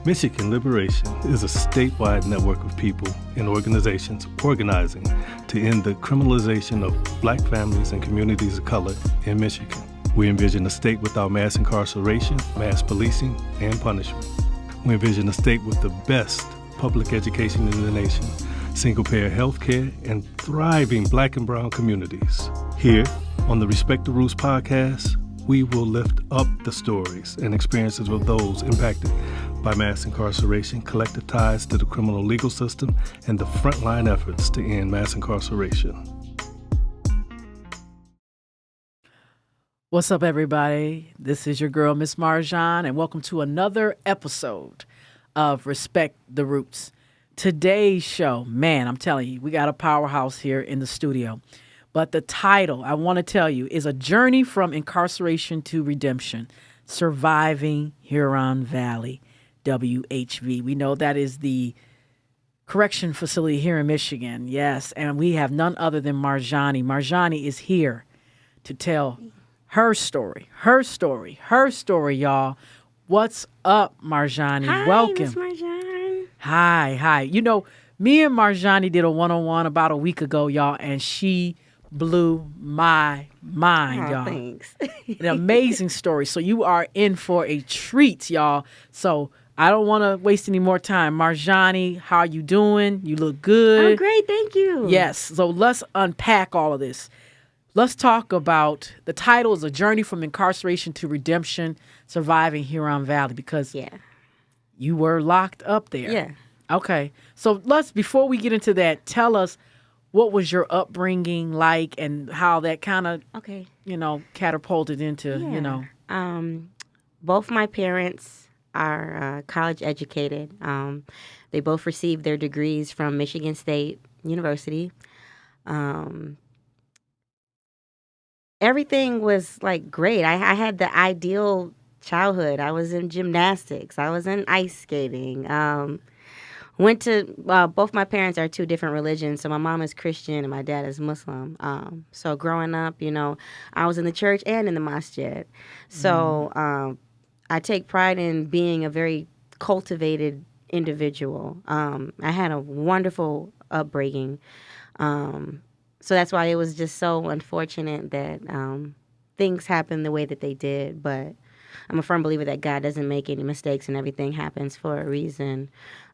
Michigan Liberation is a statewide network of people and organizations organizing to end the criminalization of Black families and communities of color in Michigan. We envision a state without mass incarceration, mass policing, and punishment. We envision a state with the best public education in the nation, single-payer health care, and thriving Black and brown communities. Here on the Respect the Roots podcast, we will lift up the stories and experiences of those impacted by mass incarceration, collective ties to the criminal legal system, and the frontline efforts to end mass incarceration. What's up, everybody? This is your girl, Miss Marjon, and welcome to another episode of Respect the Roots. Today's show, man, I'm telling you, we got a powerhouse here in the studio. But the title, I want to tell you, is A Journey from Incarceration to Redemption, Surviving Huron Valley, WHV. We know that is the correction facility here in Michigan, yes, and we have none other than Marjani. Marjani is here to tell her story, y'all. What's up, Marjani? Hi, welcome. Miss Marjon. Hi. You know, me and Marjani did a one-on-one about a week ago, y'all, and she blew my mind, y'all. Thanks. An amazing story. So you are in for a treat, y'all. So I don't want to waste any more time. Marjani, how you doing? You look good. I'm great, thank you. Yes. So let's unpack all of this. Let's talk about, the title is A Journey from Incarceration to Redemption, Surviving Huron Valley, because you were locked up there. Yeah. Okay. So before we get into that, tell us, what was your upbringing like and how that kind of, catapulted into, Both my parents are college educated. They both received their degrees from Michigan State University. Everything was like great. I had the ideal childhood. I was in gymnastics. I was in ice skating. Went to, both my parents are two different religions. So my mom is Christian and my dad is Muslim. So growing up, I was in the church and in the masjid. So I take pride in being a very cultivated individual. I had a wonderful upbringing. So that's why it was just so unfortunate that things happened the way that they did. But I'm a firm believer that God doesn't make any mistakes and everything happens for a reason.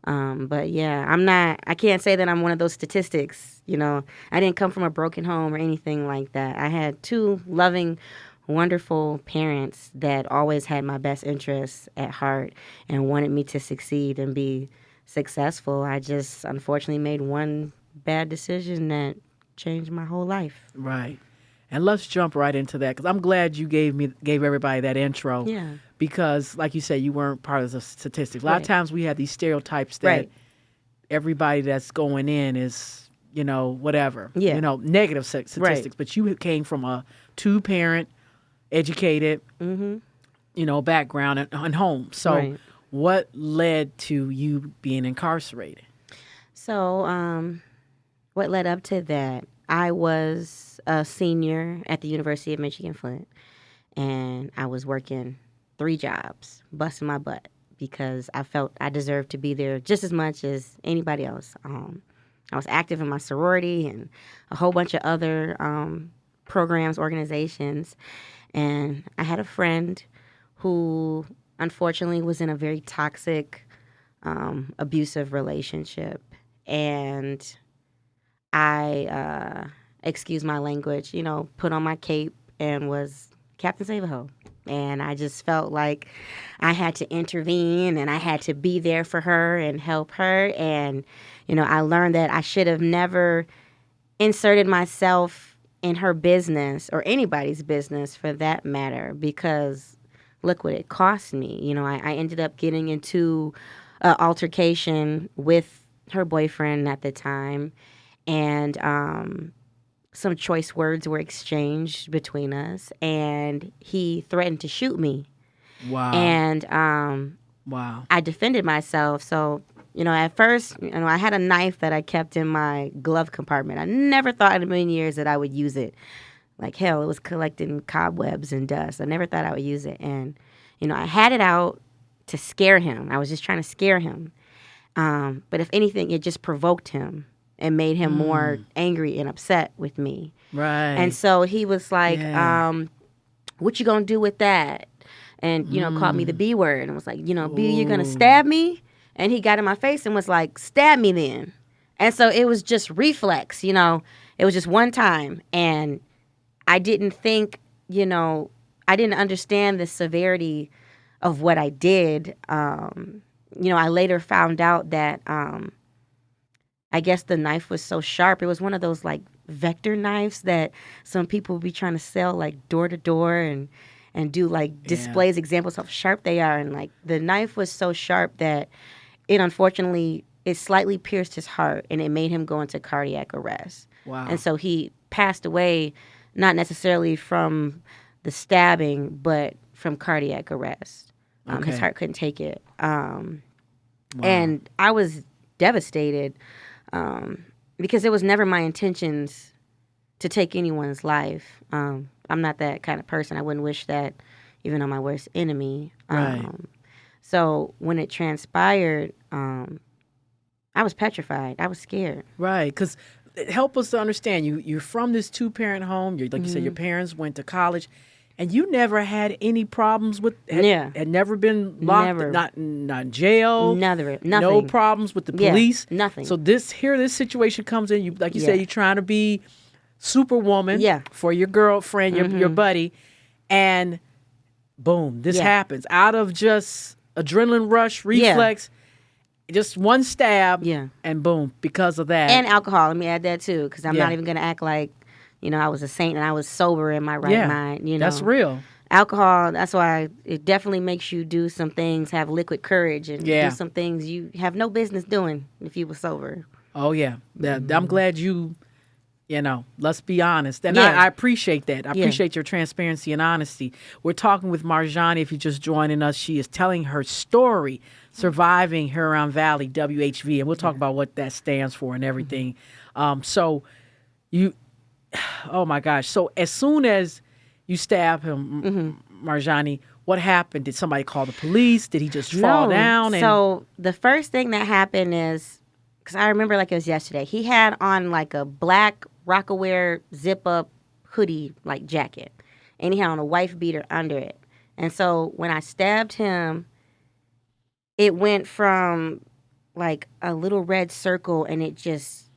But yeah, I can't say that I'm one of those statistics, I didn't come from a broken home or anything like that. I had two loving, wonderful parents that always had my best interests at heart and wanted me to succeed and be successful. I just unfortunately made one bad decision that changed my whole life. Right. And let's jump right into that, because I'm glad you gave everybody that intro. Yeah. Because, like you said, you weren't part of the statistics. A lot of times we have these stereotypes that everybody that's going in is, whatever. Yeah. Negative statistics. Right. But you came from a two-parent, educated, background and home. So what led to you being incarcerated? So what led up to that? I was a senior at the University of Michigan, Flint, and I was working 3 jobs, busting my butt, because I felt I deserved to be there just as much as anybody else. I was active in my sorority and a whole bunch of other programs, organizations, and I had a friend who unfortunately was in a very toxic, abusive relationship, and I, excuse my language, put on my cape and was Captain Save-A-Ho. And I just felt like I had to intervene and I had to be there for her and help her. And, I learned that I should have never inserted myself in her business or anybody's business for that matter, because look what it cost me. I ended up getting into an altercation with her boyfriend at the time. And some choice words were exchanged between us, and he threatened to shoot me. Wow. And I defended myself. So, at first, I had a knife that I kept in my glove compartment. I never thought in a million years that I would use it. Like hell, it was collecting cobwebs and dust. I never thought I would use it. And, I had it out to scare him. I was just trying to scare him. But if anything, it just provoked him and made him more angry and upset with me. Right. And so he was like, what you gonna do with that? And, called me the B word and was like, B, you're gonna stab me? And he got in my face and was like, stab me then. And so it was just reflex, it was just one time. And I didn't think, I didn't understand the severity of what I did. I later found out that I guess the knife was so sharp. It was one of those like vector knives that some people be trying to sell like door to door and do like displays, examples of how sharp they are. And like the knife was so sharp that it slightly pierced his heart and it made him go into cardiac arrest. Wow. And so he passed away, not necessarily from the stabbing, but from cardiac arrest. His heart couldn't take it. And I was devastated because it was never my intentions to take anyone's life. I'm not that kind of person. I wouldn't wish that even on my worst enemy. Right. So when it transpired, I was petrified. I was scared. Right, because help us to understand. You're from this 2-parent home. You said, your parents went to college. And you never had any problems with, had never been locked, Never. not in jail, Nothing. no problems with the police, nothing. So this situation comes in. You said, you're trying to be Superwoman, for your girlfriend, your buddy, and boom, this happens out of just adrenaline rush, reflex, just one stab, and boom, because of that, and alcohol. Let me add that too, because I'm not even gonna act like. I was a saint and I was sober in my right mind. That's real. Alcohol, that's why it definitely makes you do some things, have liquid courage, and do some things you have no business doing if you were sober. Oh, yeah. I'm glad let's be honest. And I appreciate that. I appreciate your transparency and honesty. We're talking with Marjani. If you're just joining us, she is telling her story, surviving Huron Valley, WHV, and we'll talk about what that stands for and everything. Oh my gosh. So as soon as you stab him, Marjani, what happened? Did somebody call the police? Did he just fall down? So the first thing that happened is, because I remember like it was yesterday, he had on like a black Rocawear zip-up hoodie like jacket. And he had on a wife beater under it. And so when I stabbed him, it went from like a little red circle and it just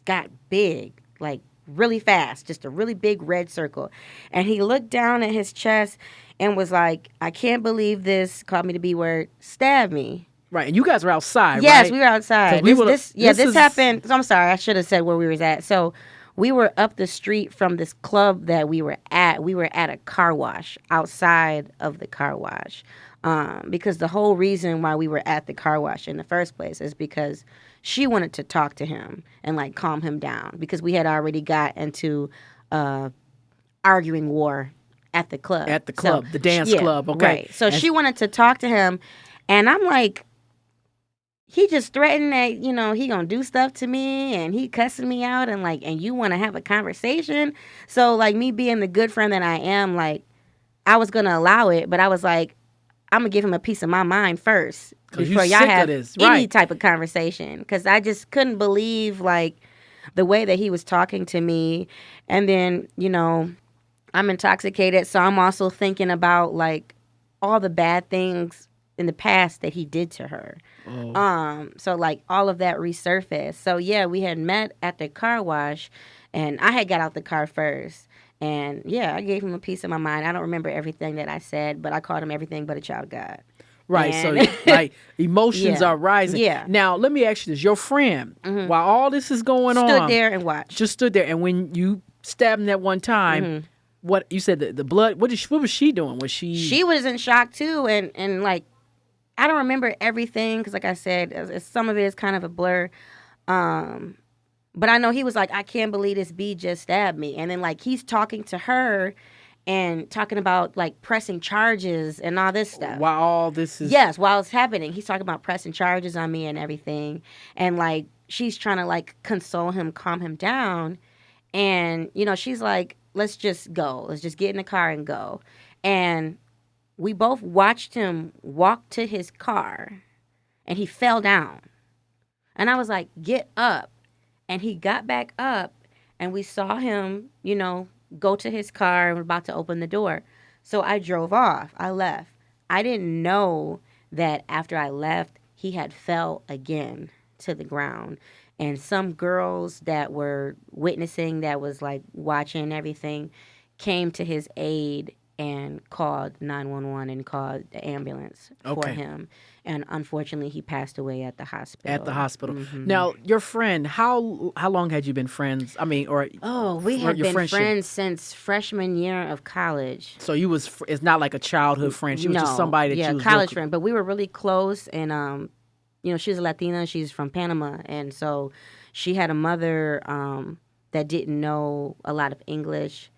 got big, like really fast, just a really big red circle. And he looked down at his chest and was like, I can't believe this, called me the B word, stab me. Right, and you guys were outside, yes, right? We were outside. This happened, so I'm sorry, I should have said where we was at. So we were up the street from this club that we were at. We were at a car wash, outside of the car wash. Because the whole reason why we were at the car wash in the first place is because she wanted to talk to him and like calm him down because we had already got into arguing war at the club. At the club, the dance club. Okay. Right. So she wanted to talk to him, and I'm like, he just threatened that, he gonna do stuff to me and he cussing me out and you want to have a conversation. So like me being the good friend that I am, like I was gonna allow it, but I was like, I'm gonna give him a piece of my mind first before y'all have any type of conversation. Because I just couldn't believe like the way that he was talking to me. And then, I'm intoxicated, so I'm also thinking about like all the bad things in the past that he did to her. Oh. So like all of that resurfaced. So yeah, we had met at the car wash, and I had got out the car first. And yeah, I gave him a piece of my mind. I don't remember everything that I said, but I called him everything but a child of God. Right. And so like emotions are rising. Yeah. Now let me ask you this: your friend, while all this is going on, stood there and watched. Just stood there, and when you stabbed him that one time, what you said the blood? What was she doing? Was she? She was in shock too, and like I don't remember everything because, like I said, some of it is kind of a blur. But I know he was like, I can't believe this B just stabbed me. And then, like, he's talking to her and talking about, like, pressing charges and all this stuff. While all this is... Yes, while it's happening. He's talking about pressing charges on me and everything. And, like, she's trying to, like, console him, calm him down. And, she's like, let's just go. Let's just get in the car and go. And we both watched him walk to his car, and he fell down. And I was like, get up. And he got back up, and we saw him, go to his car and we're about to open the door. So I drove off. I left. I didn't know that after I left, he had fell again to the ground. And some girls that were witnessing, that was like watching everything, came to his aid and called 911 and called the ambulance for him. And unfortunately, he passed away at the hospital. At the hospital. Now, your friend, how long had you been friends? I mean, or we had your been friendship? friends since freshman year of college. So it's not like a childhood friend. She was just somebody that you was college friend. But we were really close, and she's a Latina. She's from Panama, and so she had a mother that didn't know a lot of English.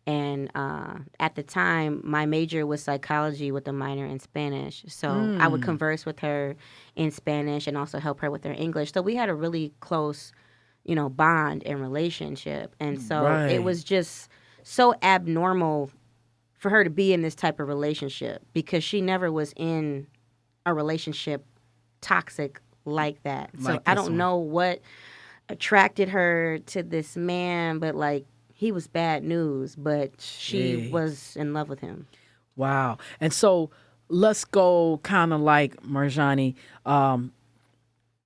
And at the time, my major was psychology with a minor in Spanish. So I would converse with her in Spanish and also help her with her English. So we had a really close, bond and relationship. And so it was just so abnormal for her to be in this type of relationship because she never was in a relationship toxic like that. So I don't know what attracted her to this man, but he was bad news, but she was in love with him. Wow. And so let's go kind of like Marjani,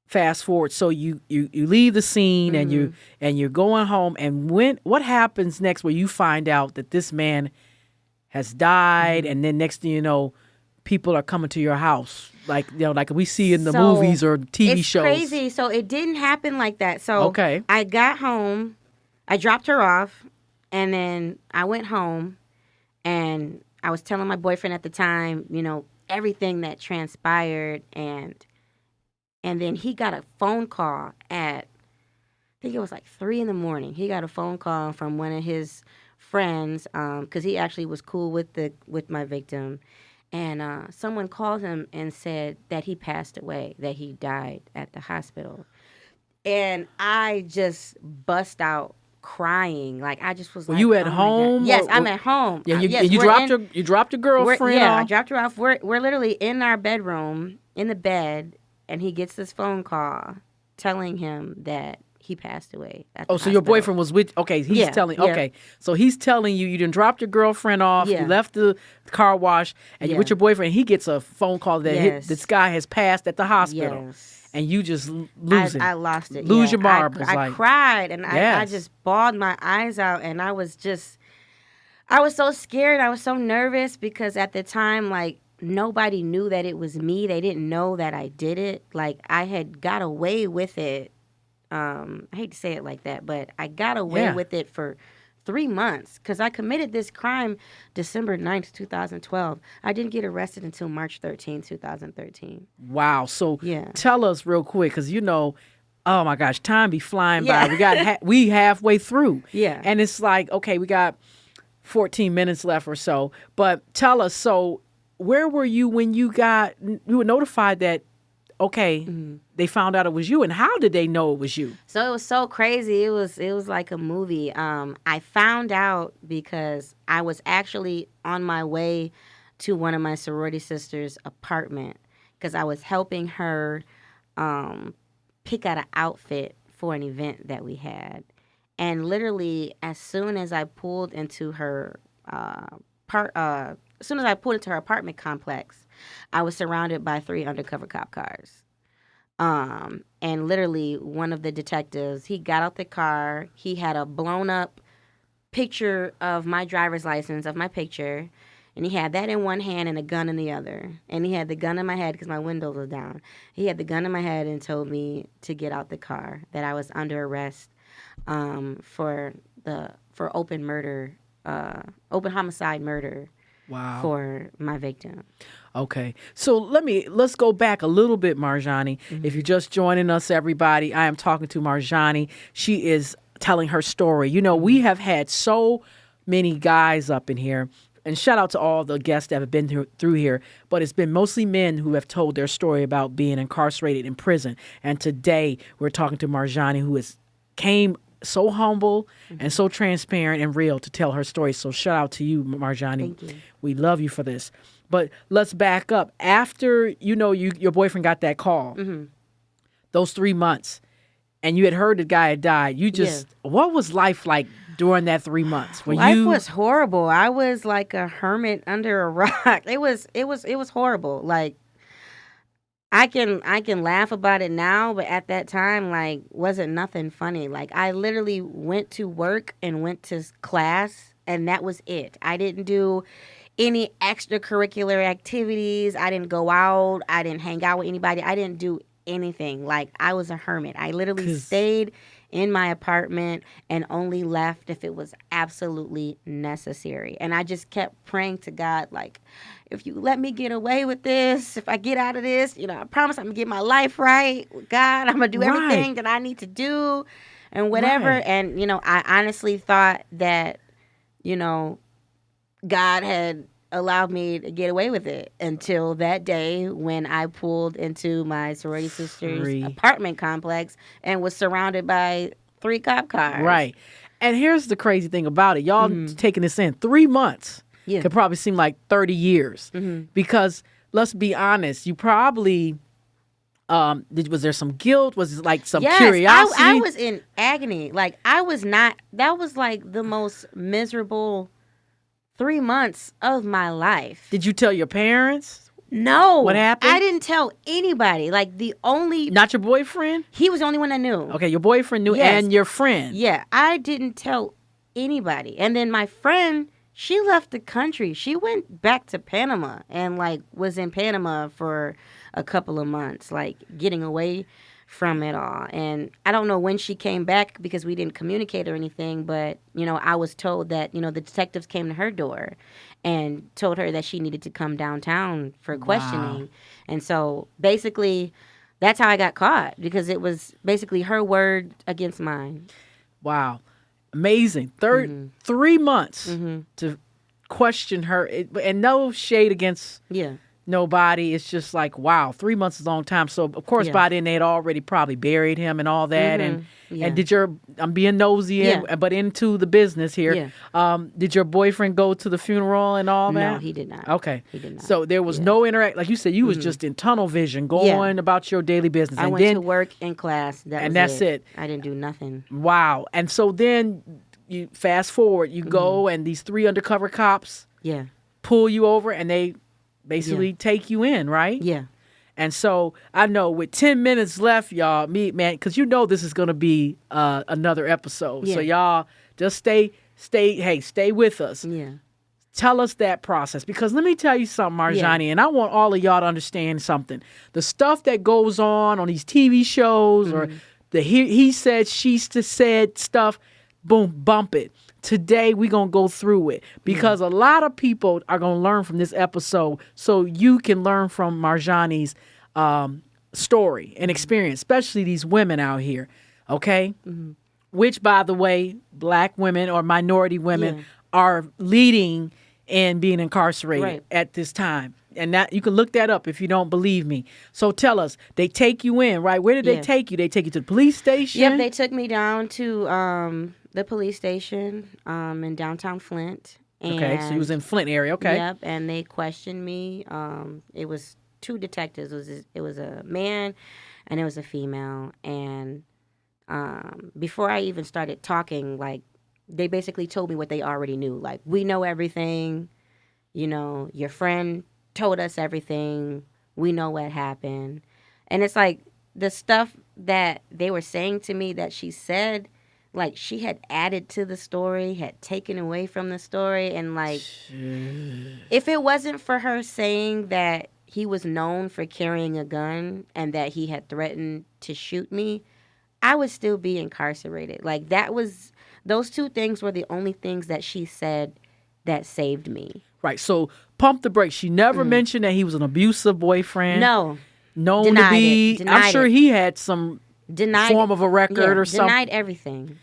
fast forward. So you leave the scene and you're going home, and what happens next where you find out that this man has died, and then next thing you know, people are coming to your house like we see in the movies or TV shows. It's crazy. So it didn't happen like that. So I got home, I dropped her off, and then I went home, and I was telling my boyfriend at the time, everything that transpired, and then he got a phone call at, I think it was 3 a.m. He got a phone call from one of his friends, because he actually was cool with my victim, and someone called him and said that he passed away, that he died at the hospital, and I just bust out crying. I just was Were you at oh home? Yes, I'm at home. Yeah, you dropped your girlfriend off? I dropped her off. We're literally in our bedroom, in the bed, and he gets this phone call telling him that he passed away at the so your hospital. boyfriend was with, so he's telling you done dropped your girlfriend off, you left the car wash, and you're with your boyfriend, he gets a phone call that this guy has passed at the hospital. Yes. And you just lose it. I lost it. Lose your marbles. I cried, and I just bawled my eyes out, and I was so scared. I was so nervous because at the time, nobody knew that it was me. They didn't know that I did it. I had got away with it. I hate to say it like that, but I got away with it for 3 months because I committed this crime December 9th, 2012. I didn't get arrested until March 13th, 2013. Wow. So tell us real quick because, oh my gosh, time be flying by. We halfway through. Yeah. And it's okay, we got 14 minutes left or so. But tell us, so where were you when you were notified that, they found out it was you, and how did they know it was you? So it was so crazy. It was like a movie. I found out because I was actually on my way to one of my sorority sisters' apartment because I was helping her pick out an outfit for an event that we had. And literally, as soon as I pulled into her apartment complex, I was surrounded by 3 undercover cop cars. And literally one of the detectives, he got out the car. He had a blown up picture of my driver's license, of my picture. And he had that in one hand and a gun in the other. And he had the gun in my head because my windows were down. He had the gun in my head and told me to get out the car, that I was under arrest for open murder, open homicide murder. Wow. For my victim. Okay. So let's go back a little bit, Marjani. Mm-hmm. If you're just joining us, everybody, I am talking to Marjani. She is telling her story. We have had so many guys up in here, and shout out to all the guests that have been through here, but it's been mostly men who have told their story about being incarcerated in prison. And today we're talking to Marjani, who came so humble and so transparent and real to tell her story. So shout out to you, Marjani. Thank you. We love you for this. But let's back up. After, your boyfriend got that call, those 3 months, and you had heard the guy had died, what was life like during that 3 months? Life was horrible. I was like a hermit under a rock. It was horrible. Like, I can laugh about it now, but at that time, like, wasn't nothing funny. Like, I literally went to work and went to class, and that was it. I didn't do any extracurricular activities. I didn't go out. I didn't hang out with anybody. I didn't do anything. Like, I was a hermit. I literally stayed in my apartment and only left if it was absolutely necessary. And I just kept praying to God, like, if you let me get away with this, if I get out of this, I promise I'm going to get my life right with God. I'm going to do everything that I need to do and whatever. Right. And, I honestly thought that, God had allowed me to get away with it until that day when I pulled into my sorority sister's apartment complex and was surrounded by 3 cop cars. Right. And here's the crazy thing about it. Y'all taking this in 3 months could probably seem like 30 years because let's be honest, you probably was there some guilt? Was it like some curiosity? I was in agony. Like, that was like the most miserable 3 months of my life. Did you tell your parents? No. What happened? I didn't tell anybody. Like, Not your boyfriend? He was the only one I knew. Okay, your boyfriend knew and your friend. Yeah, I didn't tell anybody. And then my friend, she left the country. She went back to Panama and, like, was in Panama for a couple of months, like, getting away from it all. And I don't know when she came back because we didn't communicate or anything, but, I was told that, the detectives came to her door and told her that she needed to come downtown for questioning. Wow. And so basically that's how I got caught, because it was basically her word against mine. Wow. Amazing. 3 months to question her, and no shade against nobody. It's just like, wow, 3 months is a long time. So, of course, by then they had already probably buried him and all that. And did I'm being nosy, but into the business here. Yeah. Did your boyfriend go to the funeral and all that? No, he did not. Okay. He did not. So there was no interact. Like you said, you was just in tunnel vision, going about your daily business. I went to work in class. That's it. I didn't do nothing. Wow. And so then you fast forward, you go and these 3 undercover cops pull you over and they basically take you in, right? Yeah. And so I know with 10 minutes left, y'all, because this is going to be another episode. Yeah. So y'all just stay with us. Yeah. Tell us that process, because let me tell you something, Marjani, and I want all of y'all to understand something. The stuff that goes on these TV shows or the he said, she said stuff, boom, bump it. Today, we're going to go through it because a lot of people are going to learn from this episode, so you can learn from Marjani's story and experience, especially these women out here, okay? Which, by the way, Black women or minority women are leading in being incarcerated at this time. And that you can look that up if you don't believe me. So tell us, they take you in, right? Where did they take you? They take you to the police station? Yep, they took me down to the police station in downtown Flint. And, okay, so you was in Flint area, okay. Yep, and they questioned me. It was 2 detectives. It was a man and it was a female. And before I even started talking, like, they basically told me what they already knew. Like, we know everything. Your friend told us everything. We know what happened. And it's like the stuff that they were saying to me that she said, like, she had added to the story, had taken away from the story. And, like, if it wasn't for her saying that he was known for carrying a gun and that he had threatened to shoot me, I would still be incarcerated. Like, those 2 things were the only things that she said that saved me. Right. So pump the brakes. She never mentioned that he was an abusive boyfriend. No. Known to be. I'm sure he had some form of a record or something. Denied everything.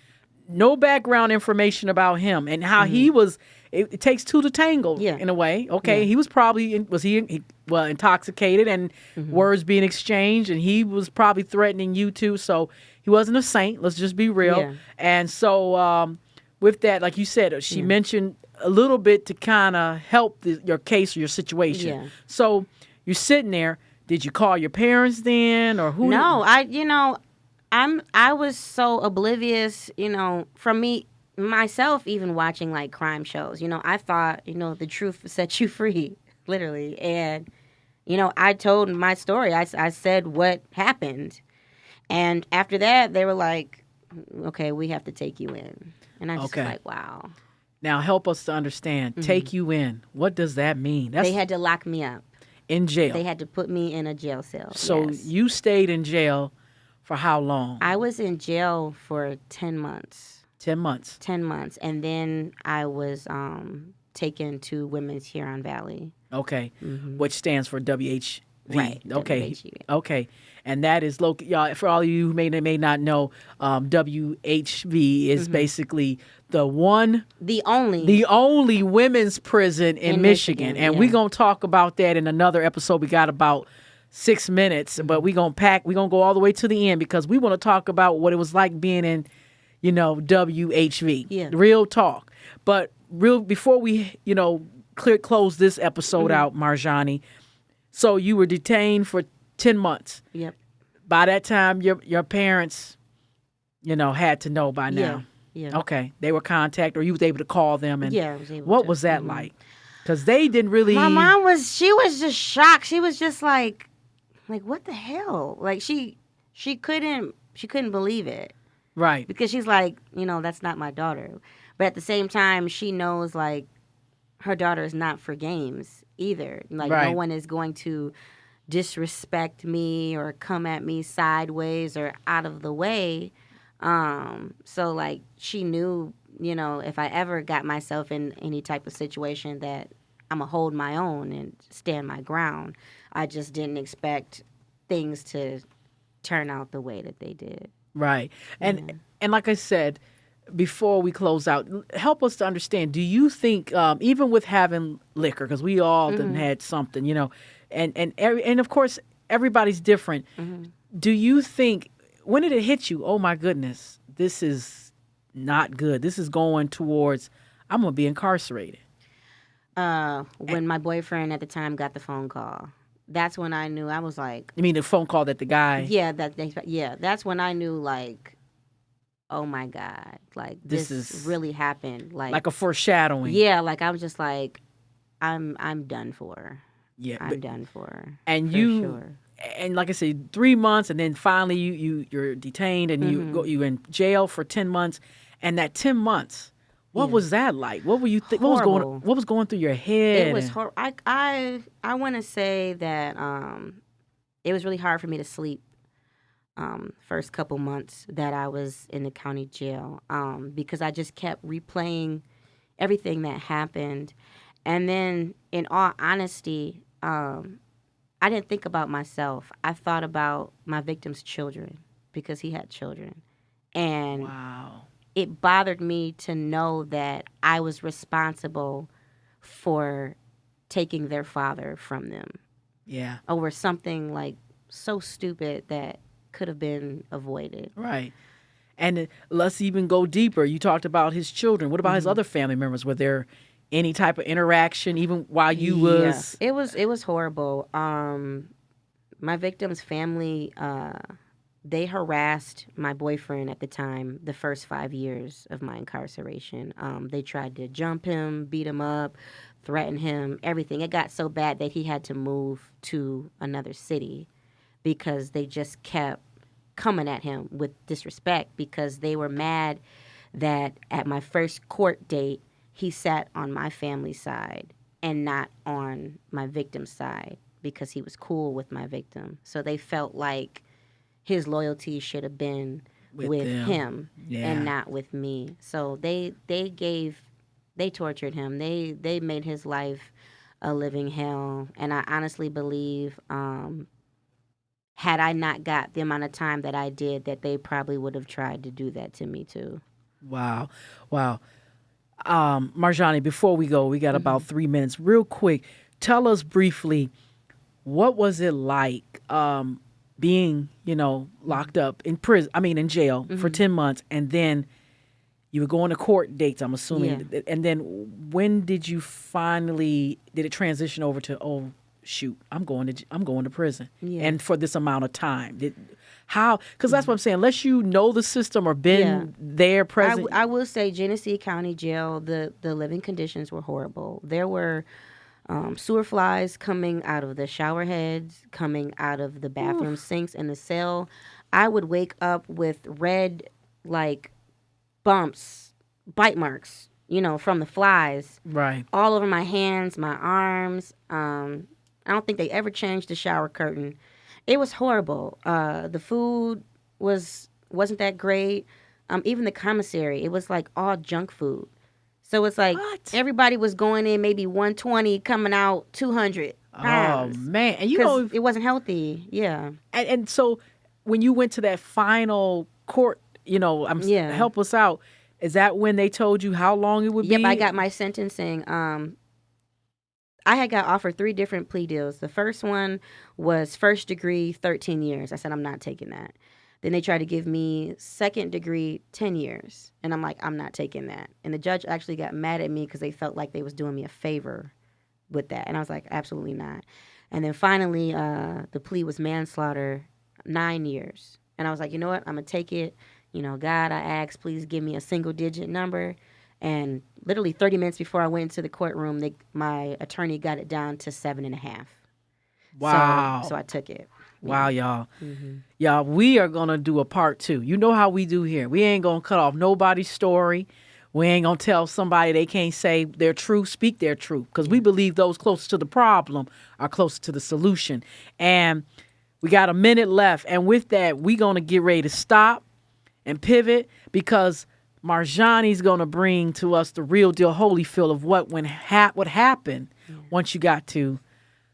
No background information about him and how he was it takes two to tangle in a way. Okay, he was probably intoxicated and words being exchanged, and he was probably threatening you too. So he wasn't a saint. Let's just be real. Yeah. And so with that, like you said, she mentioned a little bit to kind of help your case or your situation. Yeah. So you're sitting there. Did you call your parents then, or who? No, I was so oblivious, from me myself, even watching like crime shows. I thought, the truth would set you free, literally. And, I told my story. I said what happened. And after that, they were like, okay, we have to take you in. And I just was like, wow. Now help us to understand. Take you in. What does that mean? They had to lock me up. In jail. They had to put me in a jail cell. So you stayed in jail for how long? I was in jail for 10 months. 10 months. 10 months. And then I was taken to Women's Huron Valley. Okay. Which stands for WHV. Right. Okay. WHV. Okay. And that is local. Y'all, for all of you who may not know, WHV is basically the only women's prison in Michigan. And we're going to talk about that in another episode. We got about 6 minutes, but we're going to go all the way to the end because we want to talk about what it was like being in, WHV. Yeah. Real talk. But before we, close this episode out, Marjani, so you were detained for 10 months. Yep. By that time, your parents, had to know by now. Yeah. Okay. They were contacted, or you was able to call them. And I was able what to. was that like? Because they didn't really. My mom was just shocked. She was just like, what the hell? Like she couldn't believe it. Right. Because she's like, that's not my daughter. But at the same time, she knows like her daughter is not for games either. Like no one is going to disrespect me or come at me sideways or out of the way. So like she knew, if I ever got myself in any type of situation that I'm going to hold my own and stand my ground. I just didn't expect things to turn out the way that they did. Right. And like I said, before we close out, help us to understand, do you think, even with having liquor, because we all done had something, and of course, everybody's different. Do you think, when did it hit you, oh my goodness, this is not good. This is going towards, I'm going to be incarcerated. When my boyfriend at the time got the phone call. That's when I knew. I was like... You mean the phone call that the guy... Yeah, that's when I knew, like, oh, my God. Like, this is really happened. Like a foreshadowing. Yeah, like, I was just like, I'm done for. Yeah. I'm done for. And sure. And like I said, 3 months, and then finally you're detained, and you in jail for 10 months. And that 10 months... What was that like? What were you? What was going through your head? It was horrible. I want to say that it was really hard for me to sleep. First couple months that I was in the county jail, because I just kept replaying everything that happened, and then, in all honesty, I didn't think about myself. I thought about my victim's children because he had children, and wow. It bothered me to know that I was responsible for taking their father from them. Yeah. Over something like so stupid that could have been avoided. Right. And let's even go deeper. You talked about his children. What about his other family members? Were there any type of interaction even while you was... It was horrible. My victim's family... They harassed my boyfriend at the time, the first 5 years of my incarceration. They tried to jump him, beat him up, threaten him, everything. It got so bad that he had to move to another city because they just kept coming at him with disrespect because they were mad that at my first court date, he sat on my family's side and not on my victim's side because he was cool with my victim. So they felt like his loyalty should have been with him and not with me. So they tortured him. They made his life a living hell. And I honestly believe, had I not got the amount of time that I did, that they probably would have tried to do that to me too. Wow. Marjani, before we go, we got about 3 minutes. Real quick, tell us briefly, what was it like being, locked up in prison? I mean, in jail for 10 months, and then you were going to court dates, I'm assuming. Yeah. And then when did you finally, did it transition over to, oh, shoot, I'm going to prison. Yeah. And for this amount of time. How? Because that's what I'm saying. Unless you know the system or been there present. I will say Genesee County Jail, the living conditions were horrible. There were sewer flies coming out of the shower heads, coming out of the bathroom sinks in the cell. I would wake up with red, bumps, bite marks, from the flies. Right. All over my hands, my arms. I don't think they ever changed the shower curtain. It was horrible. The food wasn't that great. Even the commissary, it was all junk food. So it's What? everybody was going in maybe 120, coming out 200 pounds. Oh, man. And Because it wasn't healthy. Yeah. And so when you went to that final court, help us out. Is that when they told you how long it would be? Yep, I got my sentencing. I had got offered 3 different plea deals. The first one was first degree, 13 years. I said, I'm not taking that. Then they tried to give me second degree, 10 years. And I'm like, I'm not taking that. And the judge actually got mad at me because they felt like they was doing me a favor with that. And I was like, absolutely not. And then finally, the plea was manslaughter, 9 years. And I was like, you know what? I'm going to take it. God, I asked, please give me a single digit number. And literally 30 minutes before I went into the courtroom, my attorney got it down to 7.5. Wow. So I took it. Wow, y'all. Y'all, we are going to do a part 2. You know how we do here. We ain't going to cut off nobody's story. We ain't going to tell somebody they can't say their truth, speak their truth, because we believe those closest to the problem are closer to the solution. And we got a minute left. And with that, we're going to get ready to stop and pivot, because Marjani's going to bring to us the real deal Holyfield of what happened once you got to,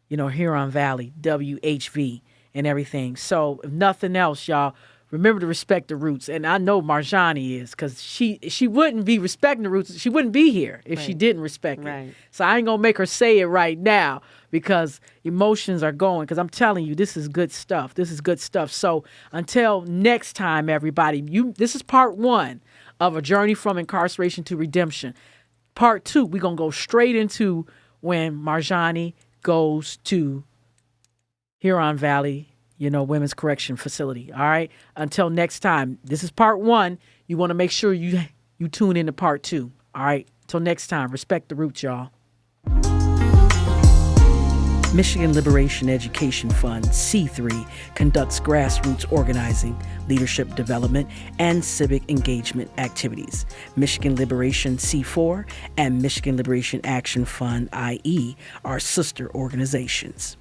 Huron Valley, WHV, and everything. So if nothing else, y'all, remember to respect the roots. And I know Marjani is, because she wouldn't be respecting the roots. She wouldn't be here if she didn't respect it. So I ain't going to make her say it right now, because emotions are going. Because I'm telling you, this is good stuff. This is good stuff. So until next time, everybody, this is part 1 of a journey from incarceration to redemption. Part 2, we're going to go straight into when Marjani goes to Huron Valley, Women's Correction Facility. All right. Until next time, this is part 1. You want to make sure you tune in to part 2. All right. Till next time, respect the roots, y'all. Michigan Liberation Education Fund, C3, conducts grassroots organizing, leadership development, and civic engagement activities. Michigan Liberation C4 and Michigan Liberation Action Fund, IE, are sister organizations.